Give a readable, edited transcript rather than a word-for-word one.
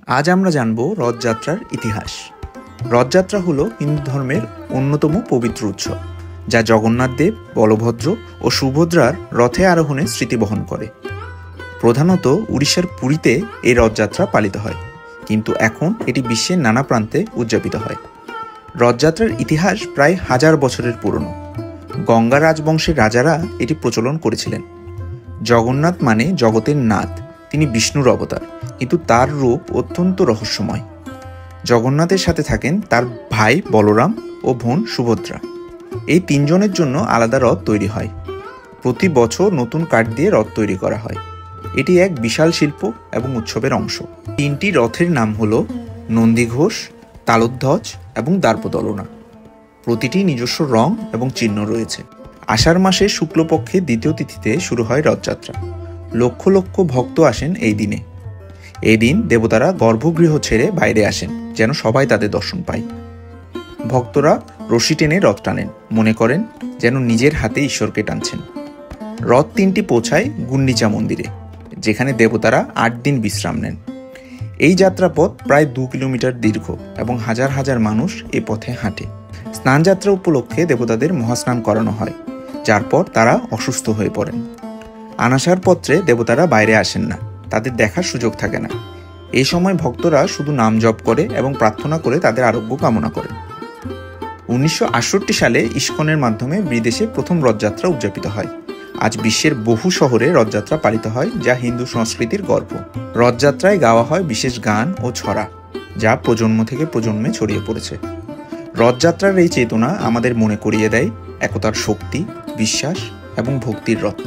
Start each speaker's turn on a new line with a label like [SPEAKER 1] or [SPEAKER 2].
[SPEAKER 1] আজ আমরা জানব রথযাত্রার ইতিহাস। রথযাত্রা হলো হিন্দু ধর্মের অন্যতম পবিত্র উৎসব, যা জগন্নাথ দেব, বলভদ্র ও সুভদ্রার রথে আরোহণের স্মৃতি বহন করে। প্রধানত উড়িষ্যার পুরীতে এই রথযাত্রা পালিত হয়, কিন্তু এখন এটি বিশ্বের নানা প্রান্তে উদযাপিত হয়। রথযাত্রার ইতিহাস প্রায় 1000 বছরের পুরনো। গঙ্গা রাজবংশের রাজারা এটি প্রচলন করেছিলেন। জগন্নাথ মানে জগতের নাথ, তিনি বিষ্ণুর অবতার, কিন্তু তার রূপ অত্যন্ত রহস্যময়। জগন্নাথের সাথে থাকেন তার ভাই বলরাম ও বোন সুভদ্রা। এই তিনজনের জন্য আলাদা রথ তৈরি হয়। প্রতি বছর নতুন কাঠ দিয়ে রথ তৈরি করা হয়। এটি এক বিশাল শিল্প এবং উৎসবের অংশ। 3টি রথের নাম হল নন্দীঘোষ, তালধ্বজ এবং দর্পদলনা। প্রতিটি নিজস্ব রং এবং চিহ্ন রয়েছে। আষাঢ় মাসের শুক্লপক্ষে দ্বিতীয় তিথিতে শুরু হয় রথযাত্রা। লক্ষ লক্ষ ভক্ত আসেন এই দিনে। এই দিন দেবতারা গর্ভগৃহ ছেড়ে বাইরে আসেন, যেন সবাই তাদের দর্শন পায়। ভক্তরা রশি টেনে রথ টানেন, মনে করেন যেন নিজের হাতে ঈশ্বরকে টানছেন। রথ 3টি পৌঁছায় গুন্ডিচা মন্দিরে, যেখানে দেবতারা 8 দিন বিশ্রাম নেন। এই যাত্রাপথ প্রায় 2 কিলোমিটার দীর্ঘ এবং হাজার হাজার মানুষ এ পথে হাঁটে। স্নানযাত্রা উপলক্ষে দেবতাদের মহাস্নান করানো হয়, যার পর তারা অসুস্থ হয়ে পড়েন। আনাসার পত্রে দেবতারা বাইরে আসেন না, তাদের দেখার সুযোগ থাকে না। এই সময় ভক্তরা শুধু নাম জপ করে এবং প্রার্থনা করে তাদের আরোগ্য কামনা করে। 1968 সালে ইস্কনের মাধ্যমে বিদেশে প্রথম রথযাত্রা উদযাপিত হয়। আজ বিশ্বের বহু শহরে রথযাত্রা পালিত হয়, যা হিন্দু সংস্কৃতির গর্ব। রথযাত্রায় গাওয়া হয় বিশেষ গান ও ছড়া, যা প্রজন্ম থেকে প্রজন্মে ছড়িয়ে পড়েছে। রথযাত্রার এই চেতনা আমাদের মনে করিয়ে দেয় একতার শক্তি, বিশ্বাস এবং ভক্তির রত্ন।